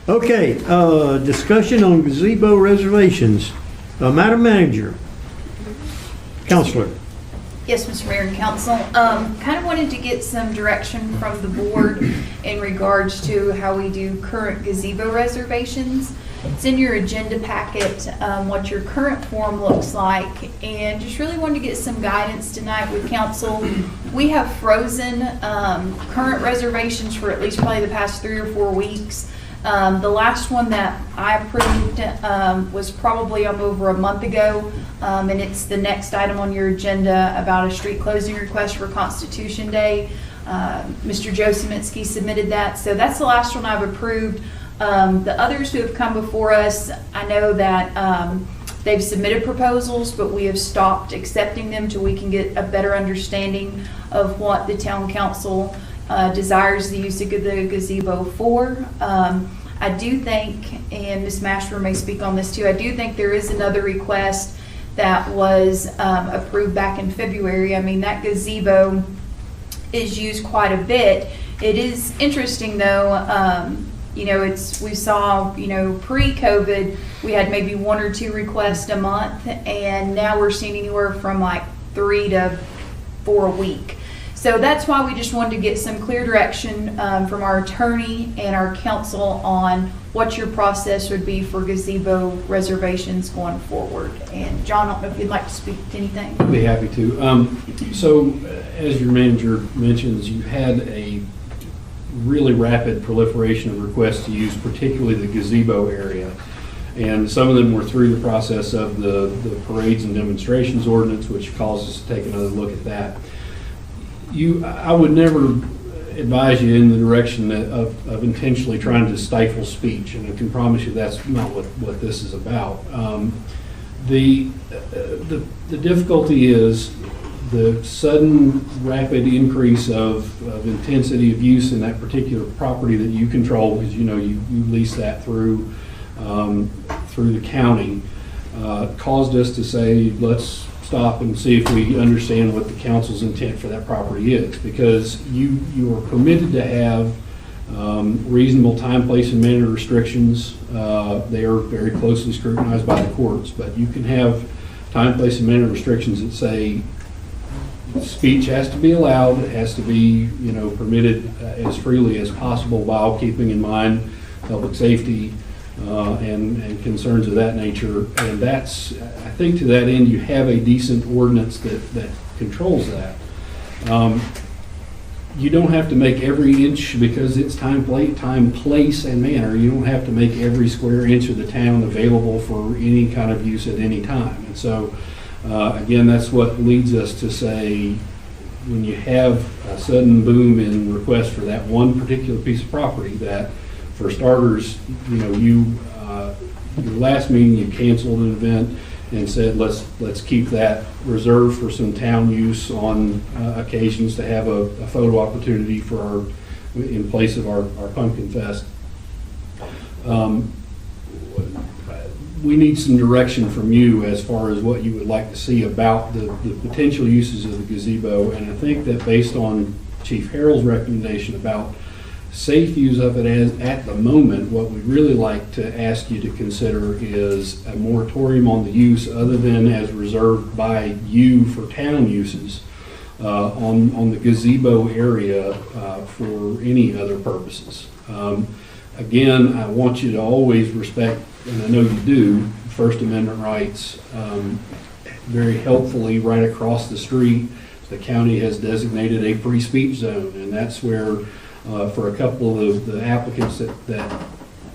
Okay, discussion on gazebo reservations. Madam Manager, Counselor. Yes, Mr. Mayor and Council. Kind of wanted to get some direction from the board in regards to how we do current gazebo reservations. It's in your agenda packet, what your current form looks like, and just really wanted to get some guidance tonight with council. We have frozen current reservations for at least probably the past 3 or 4 weeks. The last one that I approved was probably over a month ago, and it's the next item on your agenda about a street closing request for Constitution Day. Mr. Joe Szymanski submitted that, so that's the last one I've approved. The others who have come before us, I know that they've submitted proposals, but we have stopped accepting them till we can get a better understanding of what the town council desires the use of the gazebo for. I do think, and Ms. Mashler may speak on this too, I do think there is another request that was approved back in February. I mean, that gazebo is used quite a bit. It is interesting though, you know, we saw, you know, pre-COVID, we had maybe 1 or 2 requests a month, and now we're seeing anywhere from like 3 to 4 a week. So that's why we just wanted to get some clear direction from our attorney and our counsel on what your process would be for gazebo reservations going forward. And John, I don't know if you'd like to speak to anything. I'd be happy to. So as your manager mentions, you had a really rapid proliferation of requests to use particularly the gazebo area. And some of them were through the process of the parades and demonstrations ordinance, which caused us to take another look at that. I would never advise you in the direction of intentionally trying to stifle speech, and I can promise you that's not what this is about. The difficulty is the sudden rapid increase of intensity of use in that particular property that you control, because you know you lease that through the county, caused us to say, let's stop and see if we understand what the council's intent for that property is, because you are permitted to have reasonable time, place, and manner restrictions. They are very closely scrutinized by the courts, but you can have time, place, and manner restrictions that say speech has to be allowed, it has to be, you know, permitted as freely as possible while keeping in mind public safety and concerns of that nature. And that's, I think to that end, you have a decent ordinance that controls that. You don't have to make every inch, because it's time, place, and manner. You don't have to make every square inch of the town available for any kind of use at any time. And so, again, that's what leads us to say, when you have a sudden boom in requests for that one particular piece of property, that for starters, you know, your last meeting you canceled an event and said let's keep that reserved for some town use on occasions to have a photo opportunity for in place of our Pumpkin Fest. We need some direction from you as far as what you would like to see about the potential uses of the gazebo, and I think that based on Chief Harrell's recommendation about safe use of it at the moment, what we'd really like to ask you to consider is a moratorium on the use other than as reserved by you for town uses on the gazebo area for any other purposes. Again, I want you to always respect, and I know you do, First Amendment rights. Very helpfully, right across the street, the county has designated a free speech zone, and that's where for a couple of the applicants that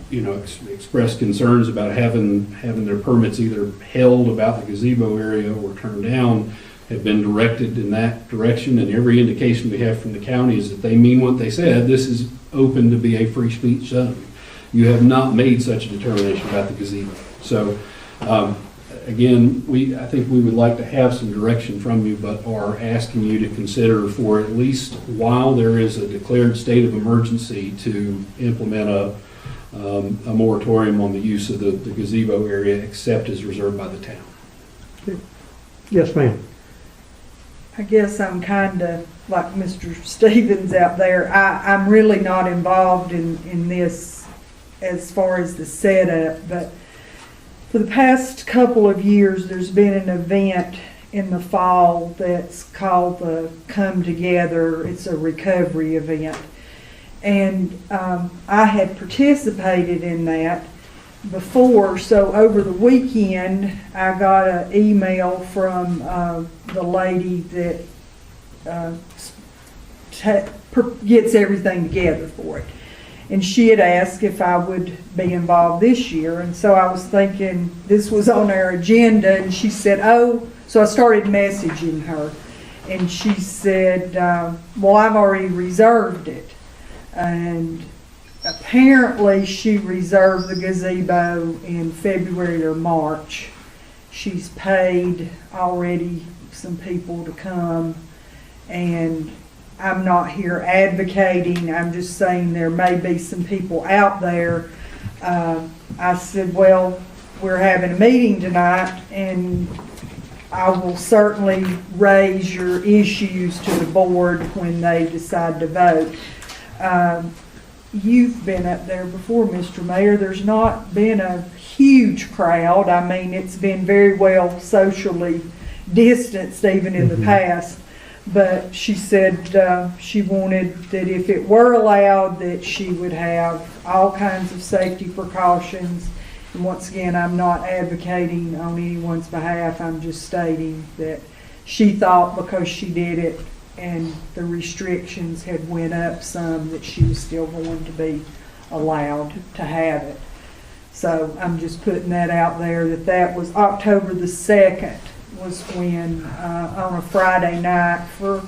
you know expressed concerns about having their permits either held about the gazebo area or turned down, have been directed in that direction, and every indication we have from the county is that they mean what they said. This is open to be a free speech zone. You have not made such a determination about the gazebo. So again, I think we would like to have some direction from you, but are asking you to consider, for at least while there is a declared state of emergency, to implement a moratorium on the use of the gazebo area except as reserved by the town. Okay. Yes, ma'am. I guess I'm kind of like Mr. Stevens out there. I'm really not involved in this as far as the setup, but for the past couple of years, there's been an event in the fall that's called the Come Together. It's a recovery event. And I had participated in that before, so over the weekend, I got an email from the lady that gets everything together for it. And she had asked if I would be involved this year. And so I was thinking this was on our agenda, and she said, oh, so I started messaging her. And she said, well, I've already reserved it. And apparently she reserved the gazebo in February or March. She's paid already some people to come, and I'm not here advocating, I'm just saying there may be some people out there. I said, well, we're having a meeting tonight, and I will certainly raise your issues to the board when they decide to vote. You've been up there before, Mr. Mayor. There's not been a huge crowd. I mean, it's been very well socially distanced even in the past. But she said she wanted that if it were allowed, that she would have all kinds of safety precautions. And once again, I'm not advocating on anyone's behalf. I'm just stating that she thought because she did it and the restrictions had went up some, that she was still going to be allowed to have it. So I'm just putting that out there, that was October the 2nd was when, on a Friday night for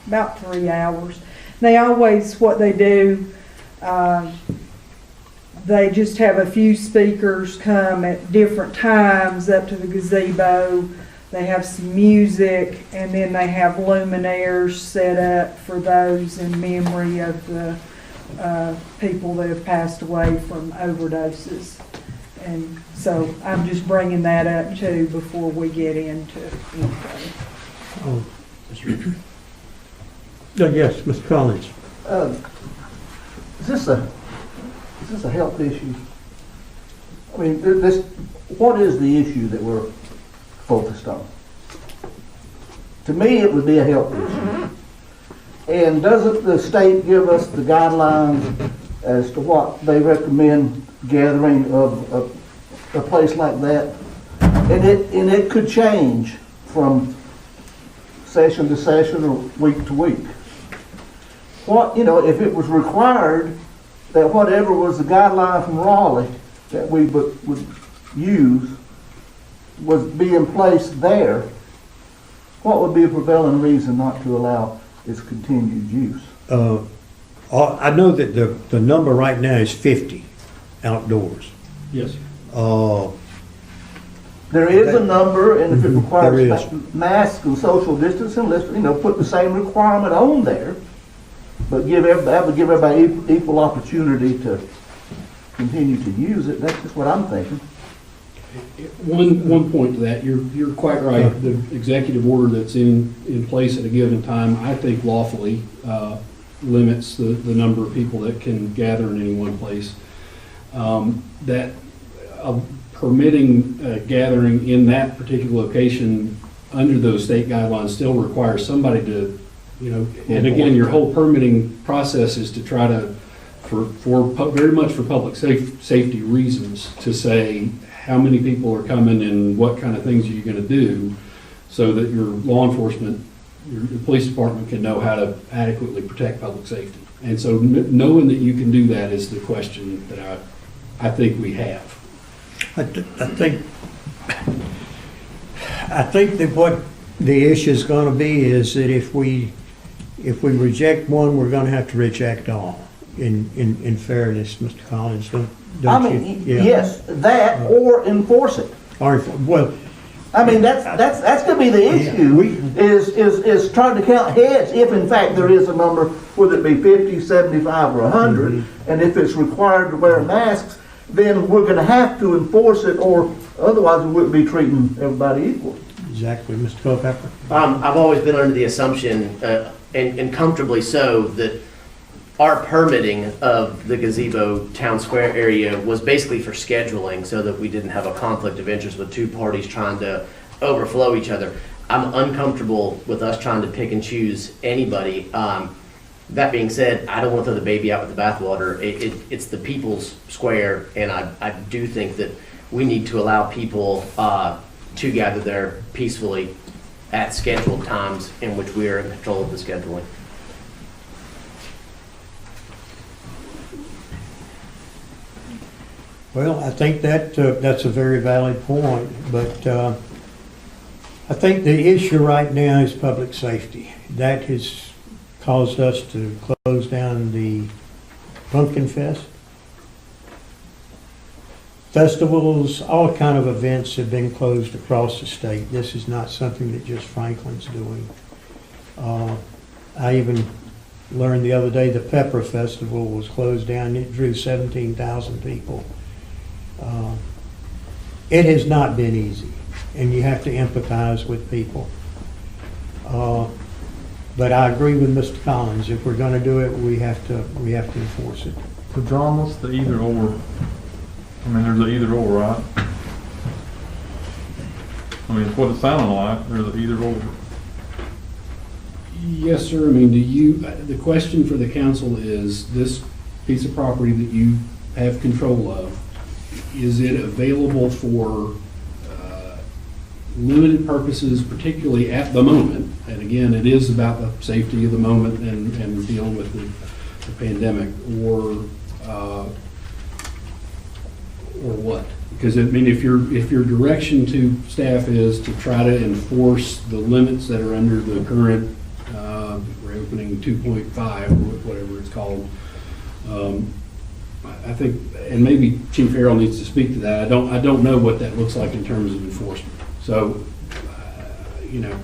about 3 hours. They always, what they do, they just have a few speakers come at different times up to the gazebo. They have some music, and then they have luminaires set up for those in memory of the people that have passed away from overdoses. And so I'm just bringing that up too before we get into anything. Oh. Yes, Mr. Collins. Is this a health issue? I mean, what is the issue that we're focused on? To me, it would be a health issue. And doesn't the state give us the guidelines as to what they recommend gathering of a place like that? And it could change from session to session or week to week. What, if it was required that whatever was the guideline from Raleigh that we would use would be in place there, what would be a prevailing reason not to allow its continued use? I know that the number right now is 50 outdoors. Yes. There is a number, and if it There requires is. masks and social distancing, let's put the same requirement on there, but that would give everybody equal opportunity to continue to use it. That's just what I'm thinking. One point to that, you're quite right. The executive order that's in place at a given time, I think lawfully limits the number of people that can gather in any one place. That permitting gathering in that particular location under those state guidelines still requires somebody to, and again, your whole permitting process is to try to, very much for public safety reasons, to say how many people are coming and what kind of things are you going to do so that your law enforcement, your police department can know how to adequately protect public safety. And so knowing that you can do that is the question that I think we have. I think that what the issue is going to be is that if we reject one, we're going to have to reject all. In fairness, Mr. Collins, don't you? Yeah. Yes, that or enforce it. Well, I mean, that's going to be the issue, is trying to count heads, if in fact there is a number, whether it be 50, 75, or 100, and if it's required to wear masks, then we're going to have to enforce it, or otherwise we wouldn't be treating everybody equal. exactly, Mr. Culpepper. I've always been under the assumption, and comfortably so, that our permitting of the gazebo town square area was basically for scheduling so that we didn't have a conflict of interest with two parties trying to overflow each other. I'm uncomfortable with us trying to pick and choose anybody. That being said, I don't want to throw the baby out with the bathwater. It's the people's square, and I do think that we need to allow people to gather there peacefully at scheduled times in which we are in control of the scheduling. Well, I think that's a very valid point, but I think the issue right now is public safety. That has caused us to close down the Pumpkin Fest. Festivals, all kind of events have been closed across the state. This is not something that just Franklin's doing. I even learned the other day the Pepper Festival was closed down. It drew 17,000 people. It has not been easy, and you have to empathize with people. But I agree with Mr. Collins. If we're going to do it, we have to enforce it. So John, what's the either or? I mean, there's an either or, right? I mean, it's what it sounded like. There's an either or. Yes, sir. I mean, the question for the council is, this piece of property that you have control of, is it available for limited purposes, particularly at the moment? And again, it is about the safety of the moment and dealing with the pandemic, or what? Because I mean, if your direction to staff is to try to enforce the limits that are under the current reopening 2.5 or whatever it's called, I think, and maybe Chief Harrell needs to speak to that. I don't know what that looks like in terms of enforcement. So, you know,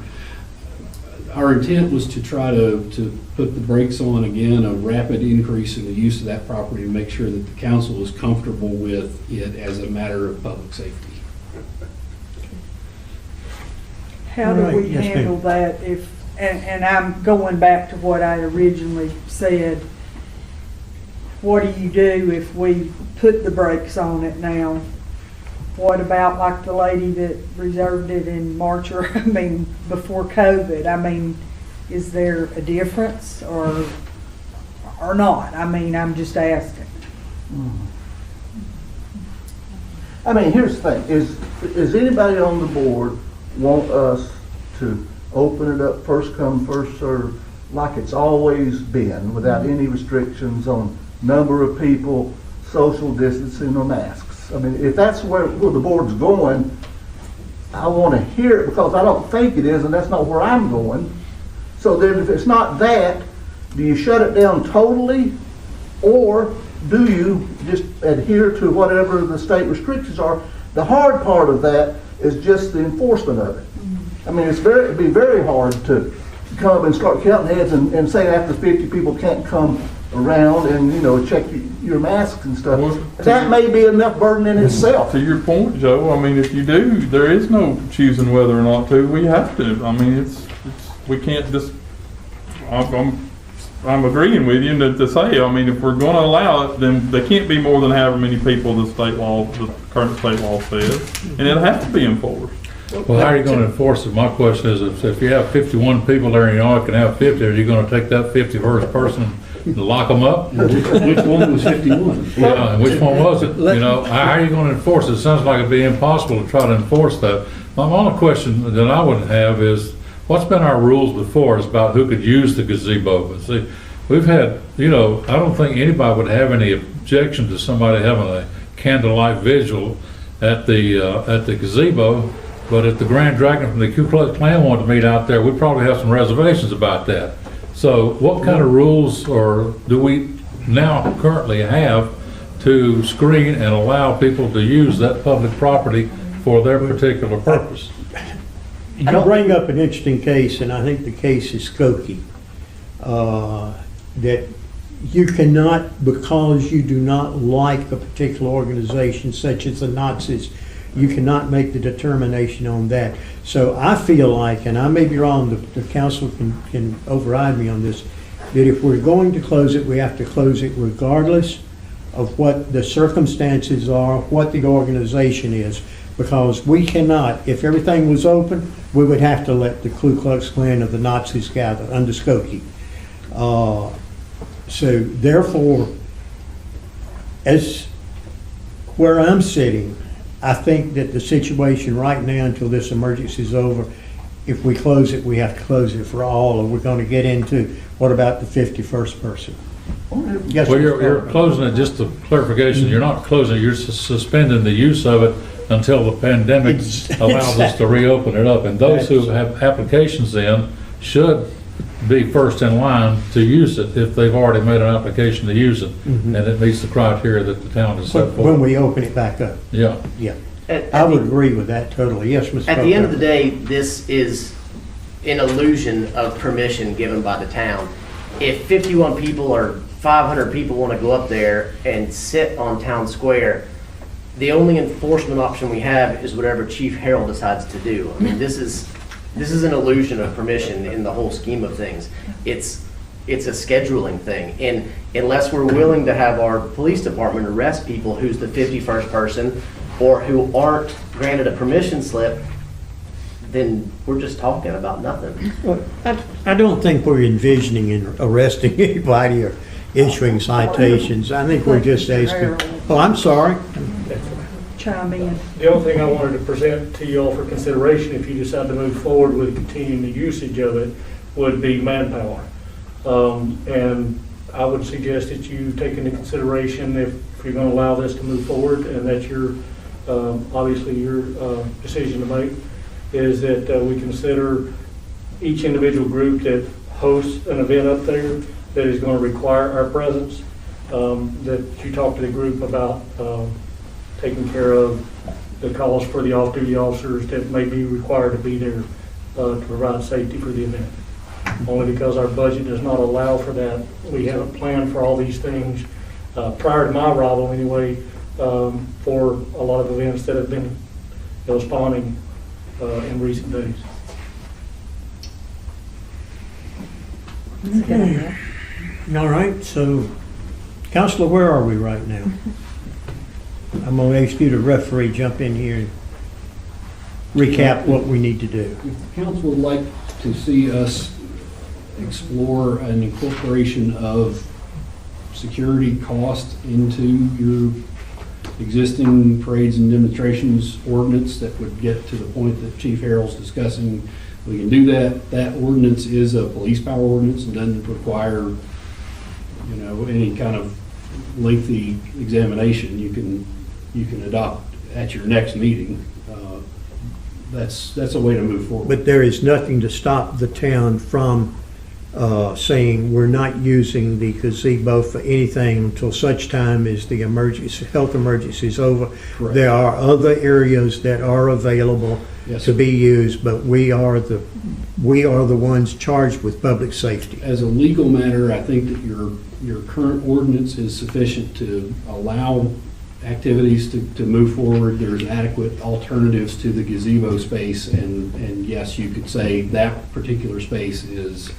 our intent was to try to put the brakes on, again, a rapid increase in the use of that property to make sure that the council is comfortable with it as a matter of public safety. How do Right, we yes, ma'am. handle that if, and I'm going back to what I originally said, what do you do if we put the brakes on it now? What about like the lady that reserved it in March, or, I mean, before COVID? I mean, is there a difference or not? I mean, I'm just asking. I mean, here's the thing, is anybody on the board want us to open it up first come, first served, like it's always been, without any restrictions on number of people, social distancing, or masks? I mean, if that's where the board's going, I want to hear it, because I don't think it is, and that's not where I'm going. So then if it's not that, do you shut it down totally, or do you just adhere to whatever the state restrictions are? The hard part of that is just the enforcement of it. I mean, it'd be very hard to come and start counting heads and say after 50 people can't come around and, you know, check your masks and stuff. Well, That may be enough burden in itself. To your point, Joe, I mean, if you do, there is no choosing whether or not to. We have to. I mean, it's we can't just. I'm agreeing with you to say. I mean, if we're going to allow it, then there can't be more than however many people the current state law says, and it has to be enforced. Well, how are you going to enforce it? My question is, if you have 51 people there and you only can have 50, are you going to take that 51st person and lock them up? Which one was 51? Yeah, and which one was it? You know, how are you going to enforce it? It sounds like it'd be impossible to try to enforce that. My only question that I would have is, what's been our rules before is about who could use the gazebo. But see, we've had, you know, I don't think anybody would have any objection to somebody having a candlelight vigil at the gazebo. But if the Grand Dragon from the Ku Klux Klan wanted to meet out there, we'd probably have some reservations about that. So what kind of rules or do we now currently have to screen and allow people to use that public property for their particular purpose? You bring up an interesting case, and I think the case is Skokie. That you cannot, because you do not like a particular organization such as the Nazis, you cannot make the determination on that. So I feel like, and I may be wrong, the council can override me on this, that if we're going to close it, we have to close it regardless of what the circumstances are, what the organization is. Because we cannot, if everything was open, we would have to let the Ku Klux Klan of the Nazis gather under Skokie. So therefore, as where I'm sitting, I think that the situation right now until this emergency is over, if we close it, we have to close it for all, or we're going to get into, what about the 51st person? Yes, Well, Mr. you're Carter. closing it, just a clarification, you're not closing it, you're suspending the use of it until the pandemic allows us to reopen it up. And those who have applications in should be first in line to use it if they've already made an application to use it, and it meets the criteria that the town has set When forth. we open it back up, Yeah. yeah. At I would the- agree with that totally. Yes, Mr. At the end of the Culpepper. day, this is an illusion of permission given by the town. If 51 people or 500 people want to go up there and sit on town square, the only enforcement option we have is whatever Chief Harold decides to do. I mean, this is an illusion of permission in the whole scheme of things. It's a scheduling thing. And unless we're willing to have our police department arrest people who's the 51st person or who aren't granted a permission slip, then we're just talking about nothing. Well, I don't think we're envisioning in arresting anybody or issuing citations. I think we're just asking, oh, I'm sorry. Chime in. The only thing I wanted to present to you all for consideration, if you decide to move forward with continuing the usage of it, would be manpower. And I would suggest that you take into consideration if you're going to allow this to move forward, and that's your, obviously your decision to make, is that we consider each individual group that hosts an event up there that is going to require our presence, that you talk to the group about taking care of the calls for the off-duty officers that may be required to be there to provide safety for the event. Only because our budget does not allow for that. We haven't planned for all these things prior to my arrival anyway, for a lot of events that have been spawning in recent days. All right, so, Counselor, where are we right now? I'm going to ask you to referee, jump in here and recap what we need to do. If the council would like to see us explore an incorporation of security cost into your existing parades and demonstrations ordinance that would get to the point that Chief Harold's discussing, we can do that. That ordinance is a police power ordinance and doesn't require, any kind of lengthy examination. You can adopt at your next meeting. That's a way to move forward. But there is nothing to stop the town from saying we're not using the gazebo for anything until such time as the health emergency is over. Correct. There are other areas that are available Yes, to sir. be used, but we are the ones charged with public safety. As a legal matter, I think that your current ordinance is sufficient to allow activities to move forward. There's adequate alternatives to the gazebo space, and yes, you could say that particular space is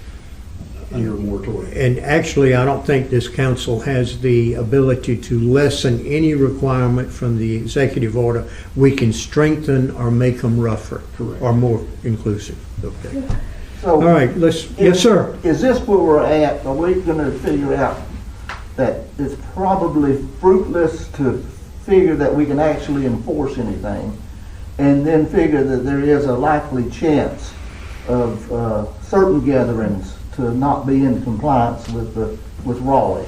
under a moratorium. And actually, I don't think this council has the ability to lessen any requirement from the executive order. We can strengthen or make them rougher. Correct. Or more inclusive. Okay. All So, right, yes, sir. is this where we're at? Are we gonna figure out that it's probably fruitless to figure that we can actually enforce anything, and then figure that there is a likely chance of certain gatherings to not be in compliance with Raleigh?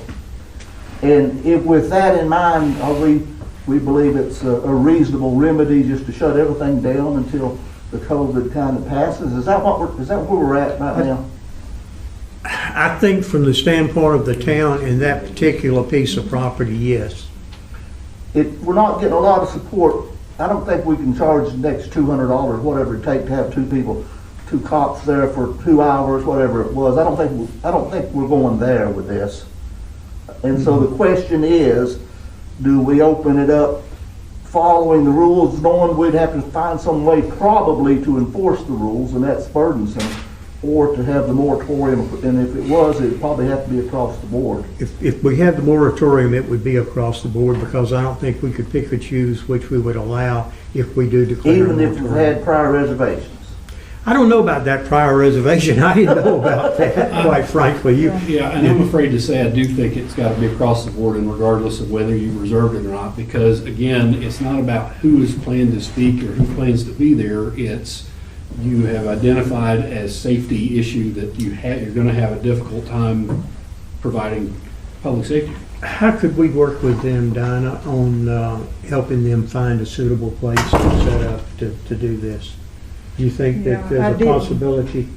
And if with that in mind, we believe it's a reasonable remedy just to shut everything down until the COVID kind of passes? Is that where we're at right now? I think from the standpoint of the town and that particular piece of property, yes. We're not getting a lot of support. I don't think we can charge the next $200, whatever it takes to have two cops there for 2 hours, whatever it was. I don't think we're going there with this. And so the question is, do we open it up following the rules, knowing we'd have to find some way probably to enforce the rules, and that's burdensome? or to have the moratorium, and if it was, it'd probably have to be across the board. If we had the moratorium, it would be across the board, because I don't think we could pick or choose which we would allow if we do declare a Even if we moratorium. had prior reservations. I don't know about that prior reservation. I didn't know about that, quite frankly. Yeah, and I'm afraid to say, I do think it's got to be across the board, and regardless of whether you reserved it or not, because again, it's not about who is planned to speak or who plans to be there. It's, you have identified as safety issue that you're going to have a difficult time providing public safety. How could we work with them, Dinah, on helping them find a suitable place to set up to do this? Do you think that Yeah, I there's a didn't. possibility?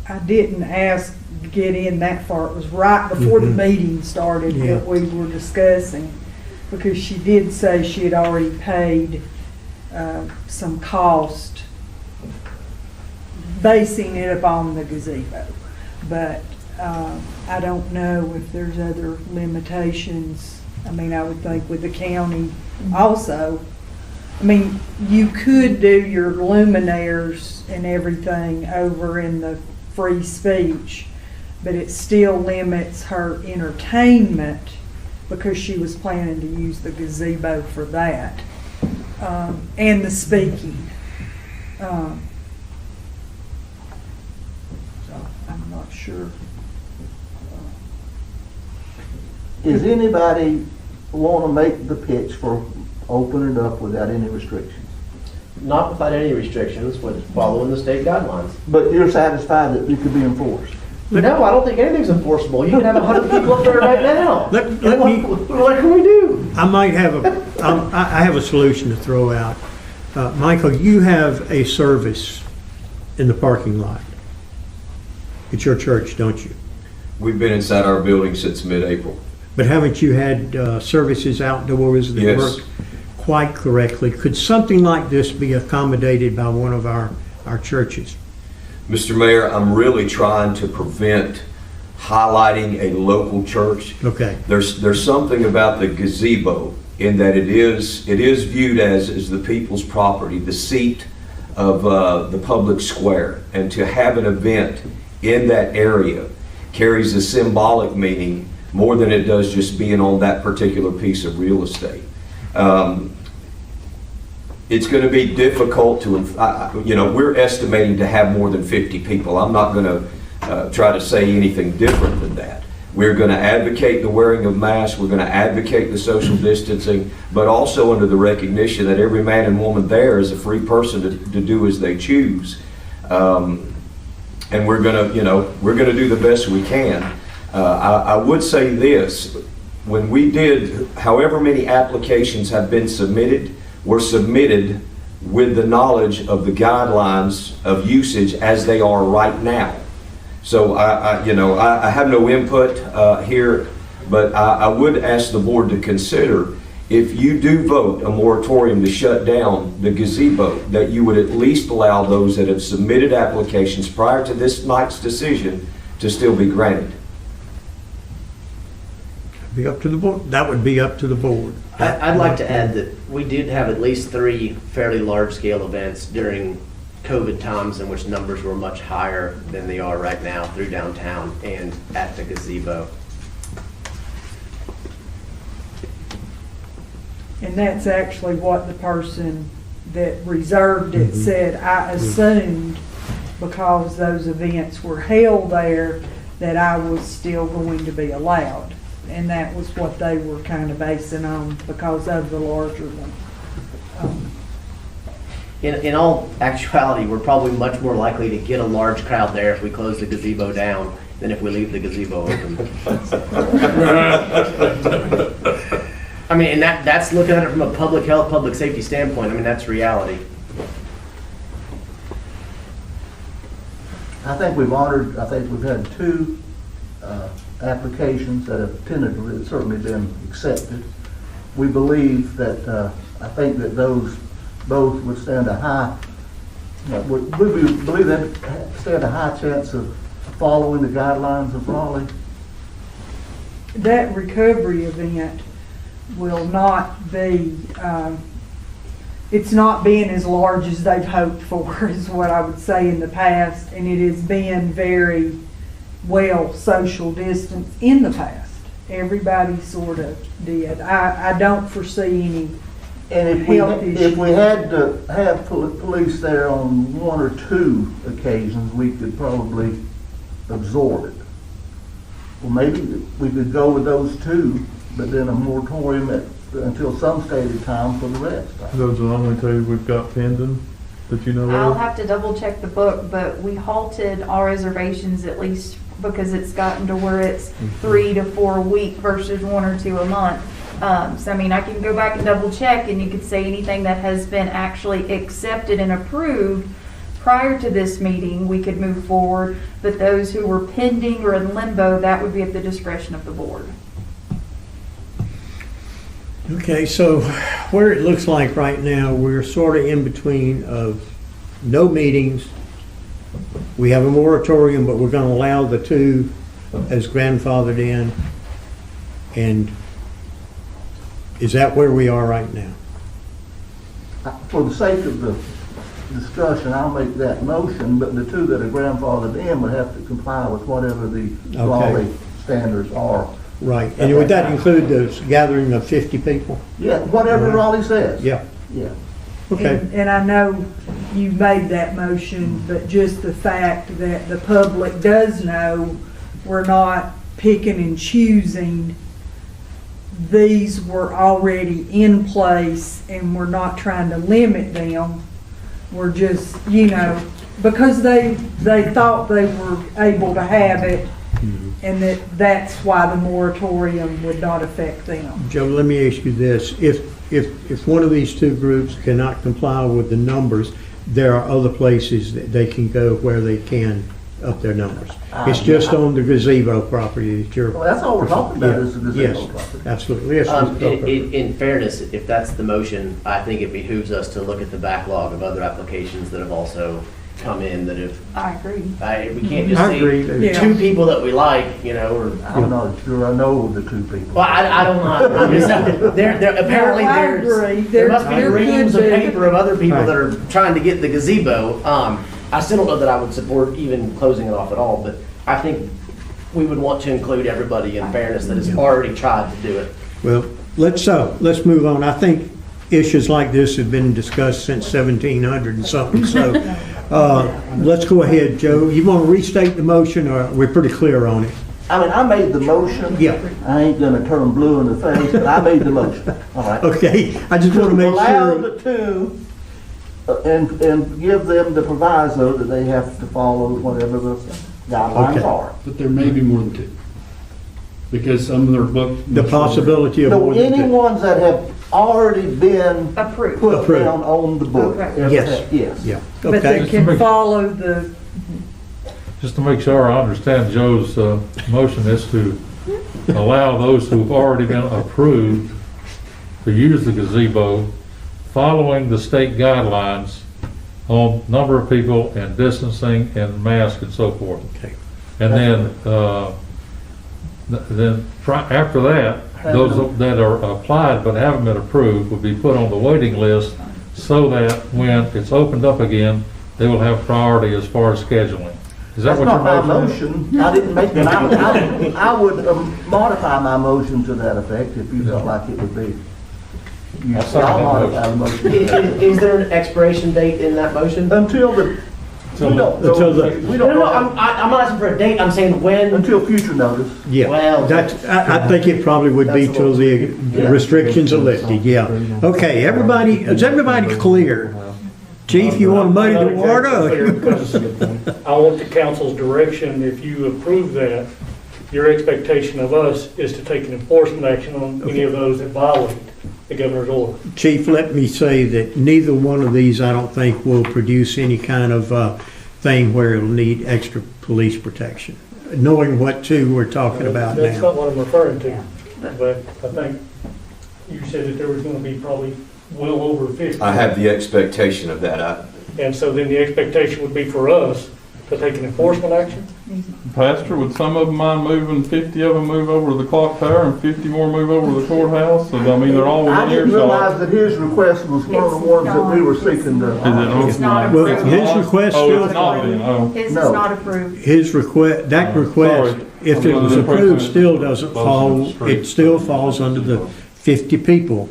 I didn't ask to get in that far. It was right before the meeting started Yeah. that we were discussing, because she did say she had already paid some cost basing it upon the gazebo. But I don't know if there's other limitations. I mean, I would think with the county also. I mean, you could do your luminaires and everything over in the free speech, but it still limits her entertainment, because she was planning to use the gazebo for that, and the speaking. So I'm not sure. Does anybody want to make the pitch for opening it up without any restrictions? Not without any restrictions, but following the state guidelines. But you're satisfied that it could be enforced? No, I don't think anything's enforceable. You can have 100 people up there right now. Let me- What can we do? I might have I have a solution to throw out. Michael, you have a service in the parking lot at your church, don't you? We've been inside our building since mid-April. But haven't you had services outdoors that Yes. work quite correctly? Could something like this be accommodated by one of our churches? Mr. Mayor, I'm really trying to prevent highlighting a local church. Okay. There's something about the gazebo in that it is viewed as the people's property, the seat of the public square. And to have an event in that area carries a symbolic meaning more than it does just being on that particular piece of real estate. It's going to be difficult to, we're estimating to have more than 50 people. I'm not going to try to say anything different than that. We're going to advocate the wearing of masks. We're going to advocate the social distancing, but also under the recognition that every man and woman there is a free person to do as they choose. And we're going to do the best we can. I would say this: when we did, however many applications have been submitted, were submitted with the knowledge of the guidelines of usage as they are right now. So I have no input here, but I would ask the board to consider, if you do vote a moratorium to shut down the gazebo, that you would at least allow those that have submitted applications prior to this night's decision to still be granted. Be up to the board. That would be up to the board. I'd like to add that we did have at least 3 fairly large-scale events during COVID times in which numbers were much higher than they are right now through downtown and at the gazebo. And that's actually what the person that reserved it said. I assumed, because those events were held there, that I was still going to be allowed. And that was what they were kind of basing on, because of the larger one. In all actuality, we're probably much more likely to get a large crowd there if we close the gazebo down than if we leave the gazebo open. I mean, and that's looking at it from a public health, public safety standpoint. I mean, that's reality. I think we've had 2 applications that have tentatively certainly been accepted. We believe that, I think that those both would stand a high, we believe they stand a high chance of following the guidelines of Raleigh. That recovery event will not be it's not been as large as they've hoped for, is what I would say in the past, and it has been very well social distance in the past. Everybody sort of did. I don't foresee any And health if issues. we had to have police there on one or two occasions, we could probably absorb it. Well, maybe we could go with those two, but then a moratorium until some stated time for the rest. Those are the only two we've got pending that you know I'll of? have to double check the book, but we halted all reservations at least because it's gotten to where it's 3 to 4 a week versus 1 or 2 a month. So I mean, I can go back and double check, and you could say anything that has been actually accepted and approved prior to this meeting, we could move forward. But those who were pending or in limbo, that would be at the discretion of the board. Okay, so where it looks like right now, we're sort of in between of no meetings. We have a moratorium, but we're gonna allow the two as grandfathered in. And is that where we are right now? For the sake of the discussion, I'll make that motion, but the two that are grandfathered in would have to comply with whatever the Raleigh standards are. Right, and would that include the gathering of 50 people? Yeah, whatever Raleigh says. Yeah, Yeah. okay. And I know you made that motion, but just the fact that the public does know we're not picking and choosing. These were already in place and we're not trying to limit them. We're just, because they thought they were able to have it, and that's why the moratorium would not affect them. Joe, let me ask you this. If one of these two groups cannot comply with the numbers, there are other places that they can go where they can up their numbers. It's just on the gazebo property that you're. Well, that's all we're talking about is the gazebo Yes, property. absolutely. Yes, Mr. Culper. In fairness, if that's the motion, I think it behooves us to look at the backlog of other applications that have also come in that have, I agree. we can't just I agree. say Yeah. 2 people that we like, or, I'm not sure I know the two people. well, I don't know. I'm just, apparently No, I agree. there must be There reams could of be. paper of other people Right. that are trying to get the gazebo. I still don't know that I would support even closing it off at all, but I think we would want to include everybody in fairness that has already tried to do it. Well, let's move on. I think issues like this have been discussed since 1700 and something, so let's go ahead, Joe. You want to restate the motion, or we're pretty clear on it? I mean, I made the motion. Yeah. I ain't gonna turn blue in the face, but I made the motion. All right. Okay, I just want to make Allow sure. the two and give them the proviso that they have to follow whatever the guidelines Okay. are. But there may be more than 2. Because some of them are booked. The possibility of No, more than any two. ones that have already been Approved. put Approved. down on the book. Okay. Yes. Yes. Yeah, But they okay. can follow the, Just to make sure I understand Joe's motion is to allow those who've already been approved to use the gazebo following the state guidelines on number of people and distancing and mask and so forth. Okay. And then after that, those that are applied but haven't been approved will be put on the waiting list so that when it's opened up again, they will have priority as far as scheduling. Is that That's what not my your motion is? motion. I didn't make it. I would modify my motion to that effect if you felt like it would be. I'll second that modify the motion. Is there an expiration date in that motion? Until the, we don't know. Until the- We No, don't no, know. I'm not asking for a date, I'm saying when. Until future notice. Yeah, Well- that's, I think it probably would be That's a till the Yeah. restrictions are lifted, yeah. Okay, everybody, is everybody clear? Chief, you want to muddy the I'm not exactly clear water? because I want the council's direction. If you approve that, your expectation of us is to take an enforcement action on any of those that violate the governor's order. Chief, let me say that neither one of these, I don't think, will produce any kind of thing where it'll need extra police protection, knowing what two we're talking about That's now. not what I'm referring to. But I think you said that there was going to be probably well over 50. I have the expectation of that. And so then the expectation would be for us to take an enforcement action? Pastor, would some of them mind moving, 50 of them move over to the clock tower and 50 more move over to the courthouse? So, I mean, they're all I within didn't realize earshot. that his request was one of the ones that we were seeking to. Is it not? It's not Well, approved. his request Oh, still, it's not then, oh. His is No. not approved. his request, that request, Sorry. if it was approved, still doesn't fall, it still falls under the 50 people.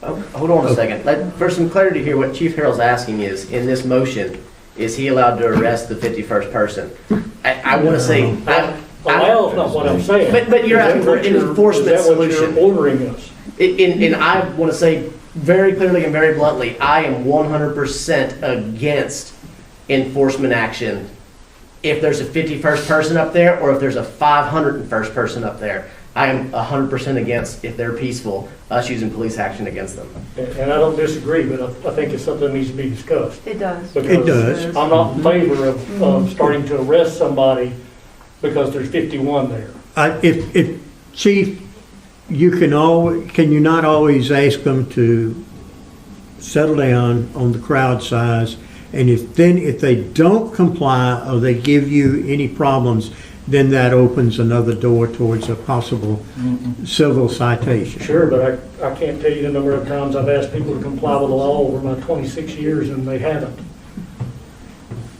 Hold on a second. For some clarity here, what Chief Harrell's asking is, in this motion, is he allowed to arrest the 51st person? I want to say, Allow is not what I'm saying. But you're Is that asking for what an you're- enforcement Is that what solution. you're ordering us? and I want to say very clearly and very bluntly, I am 100% against enforcement action if there's a 51st person up there or if there's a 501st person up there. I am 100% against, if they're peaceful, us using police action against them. And I don't disagree, but I think it's something that needs to be discussed. It does. It does. I'm not in favor of starting to arrest somebody because there's 51 there. If, Chief, you can you not always ask them to settle down on the crowd size? And if they don't comply or they give you any problems, then that opens another door towards a possible civil citation. Sure, but I can't tell you the number of times I've asked people to comply with the law over my 26 years and they haven't.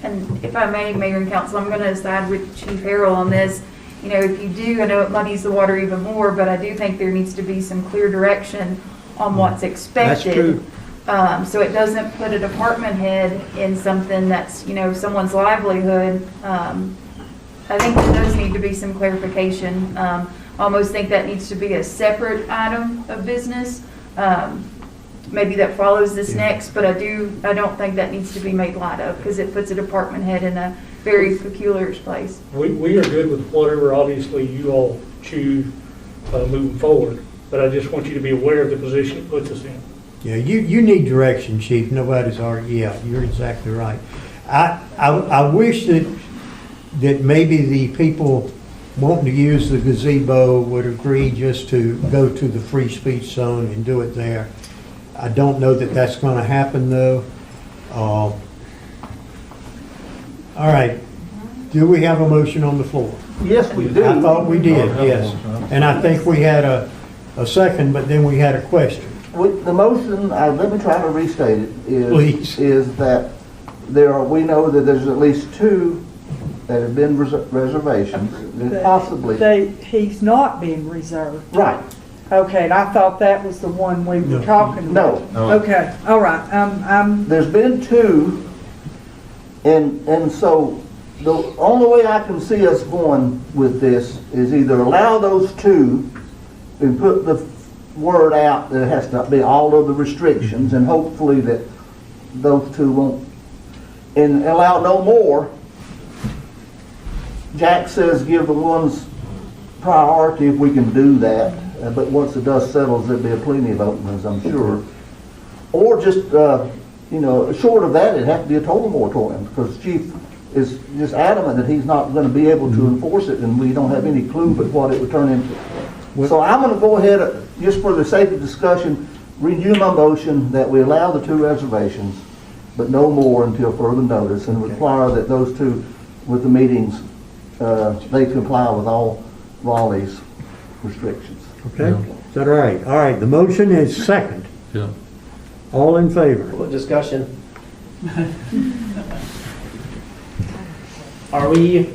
And if I may, Mayor and Council, I'm going to side with Chief Harrell on this. You know, if you do, I know it muddies the water even more, but I do think there needs to be some clear direction on what's expected. That's true. So it doesn't put a department head in something that's, you know, someone's livelihood. I think there does need to be some clarification. I almost think that needs to be a separate item of business. Maybe that follows this next, but I don't think that needs to be made light of because it puts a department head in a very peculiar place. We are good with whatever obviously you all choose moving forward, but I just want you to be aware of the position it puts us in. Yeah, you need direction, Chief. Nobody's arguing. Yeah, you're exactly right. I wish that maybe the people wanting to use the gazebo would agree just to go to the free speech zone and do it there. I don't know that that's going to happen, though. All right. Do we have a motion on the floor? Yes, we do. I thought we did, yes. And I think we had a second, but then we had a question. The motion, let me try to restate it, Please. is that we know that there's at least 2 that have been reservations, and possibly. He's not being reserved. Right. Okay, and I thought that was the one we were talking about. No. Okay, all right, There's been 2, and so the only way I can see us going with this is either allow those 2 and put the word out that it has to be all of the restrictions, and hopefully that those 2 won't, and allow no more. Jack says give the ones priority if we can do that, but once the dust settles, there'll be plenty of openings, I'm sure. Or just, short of that, it'd have to be a total moratorium, because Chief is just adamant that he's not going to be able to enforce it, and we don't have any clue but what it would turn into. So I'm going to go ahead, just for the sake of discussion, renew my motion that we allow the 2 reservations, but no more until further notice, and require that those 2 with the meetings, they comply with all Raleigh's restrictions. Okay? Is that all right? All right, the motion is second. Yeah. All in favor? What discussion? Are we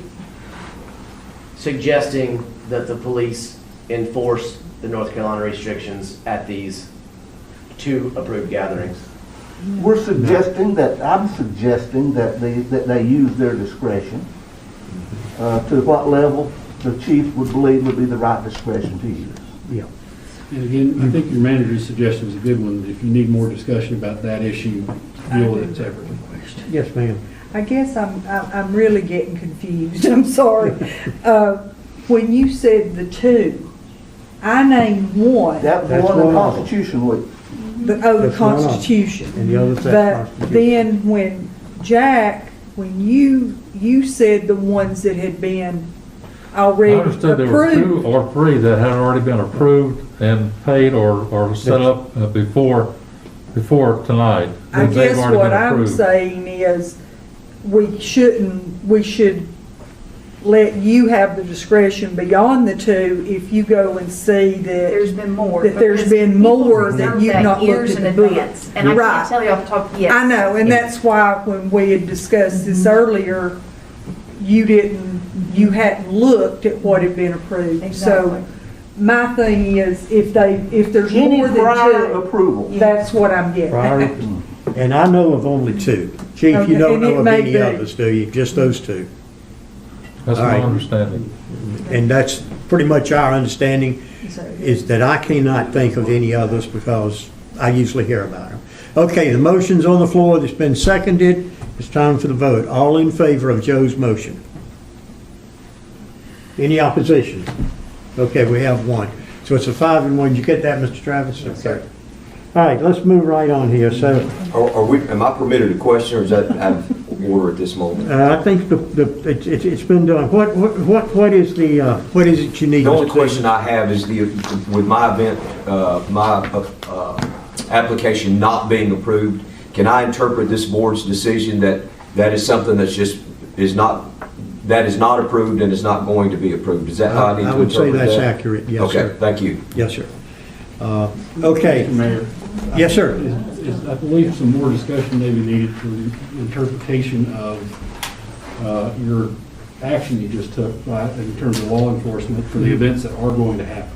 suggesting that the police enforce the North Carolina restrictions at these 2 approved gatherings? I'm suggesting that they use their discretion, to what level the chief would believe would be the right discretion to use. Yeah. And again, I think your manager's suggestion is a good one. If you need more discussion about that issue, deal with it separately. Yes, ma'am. I guess I'm really getting confused. I'm sorry. When you said the 2, I named one. That That's one in one. Constitution Week. The That's one of them. Constitution. And the other's that But Constitution. then when Jack, when you said the ones that had been I already understood there were 2 approved. or 3 that had already been approved and paid or set up before tonight. I They've guess already what been I'm approved. saying is, we should let you have the discretion beyond the two if you go and see There's that, been more. that there's because been people more that reserve you've that not looked years at in the book. advance. And I Right. can't tell you off the top, yes. I know, and that's why when we had discussed this earlier, you hadn't looked at what had been approved. Exactly. So my thing is, if there's Any more than prior two, approval. that's what I'm getting Prior, at. and I know of only two. Chief, Okay, you don't and it know of may any be. others, do you? Just those two? That's All my right. understanding. And that's pretty much our understanding, So, is that I cannot think of any others because I usually hear about them. Okay, the motion's on the floor, it's been seconded, it's time for the vote. All in favor of Joe's motion? Any opposition? Okay, we have one. So it's a 5-1. Did you get that, Mr. Travis? Yes, sir. All right, let's move right on here. So Am I permitted to question, or is that out of order at this moment? I think it's been done. What is it you need? The only Mr. question I have is with my event, application not being approved, can I interpret this board's decision that is something that's just, is not approved and is not going to be approved? Is that how I need to I would say interpret that? that's accurate, yes, sir. Okay, thank you. Yes, sir. Okay, Mr. Mayor. yes, sir. I believe some more discussion may be needed for the interpretation of your action you just took in terms of law enforcement for the events that are going to happen.